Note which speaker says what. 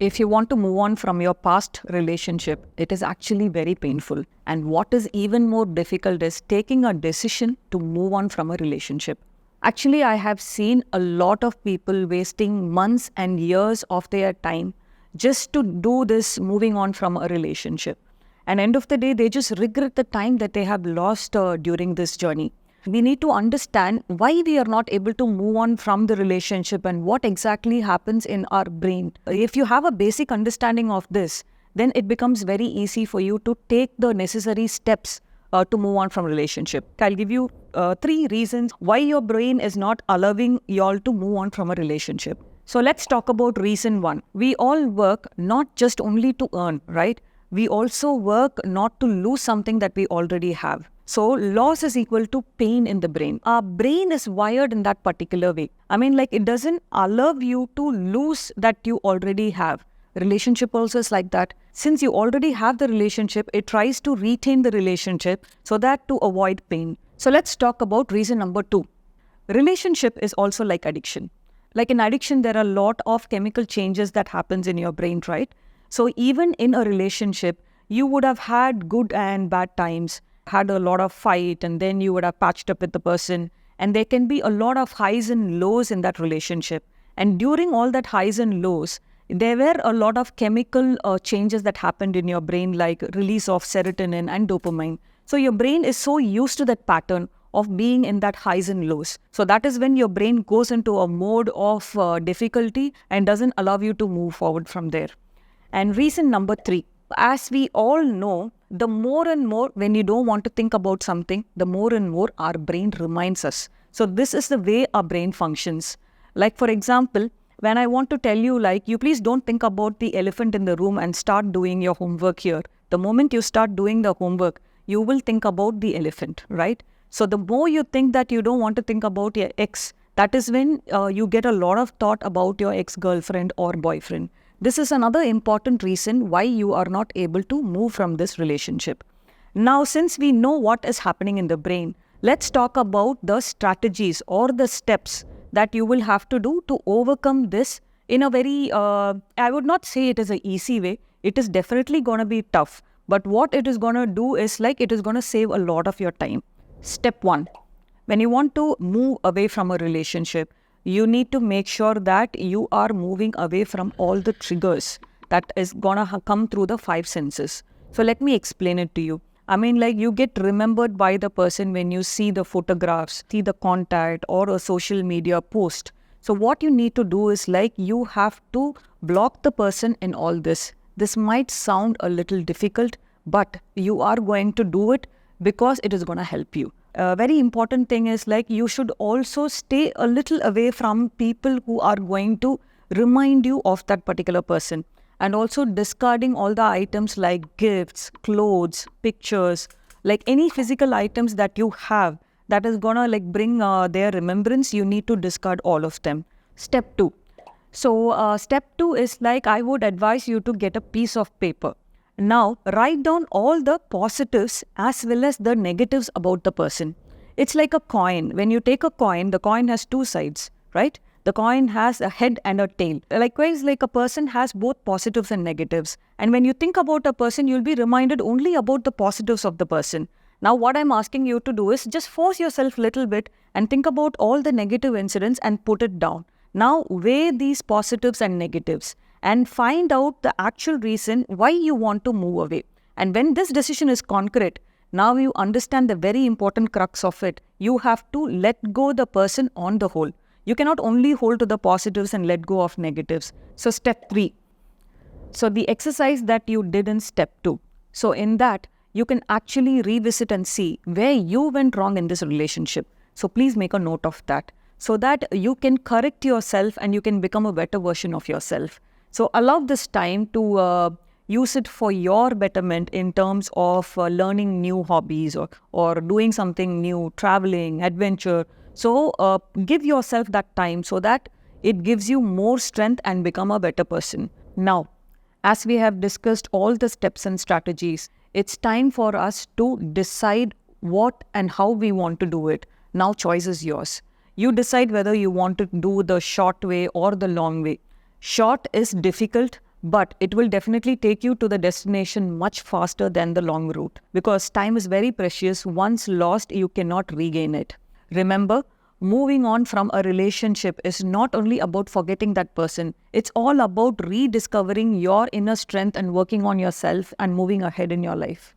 Speaker 1: If you want to move on from your past relationship, it is actually very painful. And what is even more difficult is taking a decision to move on from a relationship. Actually, I have seen a lot of people wasting months and years of their time just to do this moving on from a relationship. And end of the day, they just regret the time that they have lost during this journey. We need to understand why we are not able to move on from the relationship and what exactly happens in our brain. If you have a basic understanding of this, then it becomes very easy for you to take the necessary steps to move on from relationship. I'll give you 3 reasons why your brain is not allowing you all to move on from a relationship. So let's talk about reason 1. We all work not just only to earn, right? We also work not to lose something that we already have. So loss is equal to pain in the brain. Our brain is wired in that particular way. I mean, like, it doesn't allow you to lose that you already have. Relationship also is like that. Since you already have the relationship, it tries to retain the relationship so that to avoid pain. So let's talk about reason number 2. Relationship is also like addiction. Like in addiction, there are a lot of chemical changes that happens in your brain, right? So even in a relationship, you would have had good and bad times, had a lot of fight, and then you would have patched up with the person. And there can be a lot of highs and lows in that relationship. And during all that highs and lows, there were a lot of chemical changes that happened in your brain, like release of serotonin and dopamine. So your brain is so used to that pattern of being in that highs and lows. So that is when your brain goes into a mode of difficulty and doesn't allow you to move forward from there. And reason number 3, as we all know, the more and more when you don't want to think about something, the more and more our brain reminds us. So this is the way our brain functions. Like for example, when I want to tell you, like, you please don't think about the elephant in the room and start doing your homework here. The moment you start doing the homework, you will think about the elephant, right? So the more you think that you don't want to think about your ex, that is when you get a lot of thought about your ex-girlfriend or boyfriend. This is another important reason why you are not able to move from this relationship. Now, since we know what is happening in the brain, let's talk about the strategies or the steps that you will have to do to overcome this in a very, I would not say it is an easy way. It is definitely going to be tough. But what it is going to do is like it is going to save a lot of your time. Step 1. When you want to move away from a relationship, you need to make sure that you are moving away from all the triggers that is going to come through the 5 senses. So let me explain it to you. I mean, like, you get remembered by the person when you see the photographs, see the contact or a social media post. So what you need to do is like you have to block the person in all this. This might sound a little difficult, but you are going to do it because it is going to help you. A very important thing is like you should also stay a little away from people who are going to remind you of that particular person. And also discarding all the items like gifts, clothes, pictures, like any physical items that you have that is gonna like bring their remembrance, you need to discard all of them. Step 2. So step 2 is like I would advise you to get a piece of paper. Now write down all the positives as well as the negatives about the person. It's like a coin. When you take a coin, the coin has 2 sides, right? The coin has a head and a tail. Likewise, like a person has both positives and negatives. And when you think about a person, you'll be reminded only about the positives of the person. Now, what I'm asking you to do is just force yourself a little bit and think about all the negative incidents and put it down. Now, weigh these positives and negatives and find out the actual reason why you want to move away. And when this decision is concrete, now you understand the very important crux of it. You have to let go the person on the whole. You cannot only hold to the positives and let go of negatives. So step 3. So the exercise that you did in step 2. So in that, you can actually revisit and see where you went wrong in this relationship. So please make a note of that so that you can correct yourself and you can become a better version of yourself. So allow this time to use it for your betterment in terms of learning new hobbies or doing something new, traveling, adventure. So give yourself that time so that it gives you more strength and become a better person. Now, as we have discussed all the steps and strategies, it's time for us to decide what and how we want to do it. Now choice is yours. You decide whether you want to do the short way or the long way. Short is difficult, but it will definitely take you to the destination much faster than the long route, because time is very precious. Once lost, you cannot regain it. Remember, moving on from a relationship is not only about forgetting that person, it's all about rediscovering your inner strength and working on yourself and moving ahead in your life.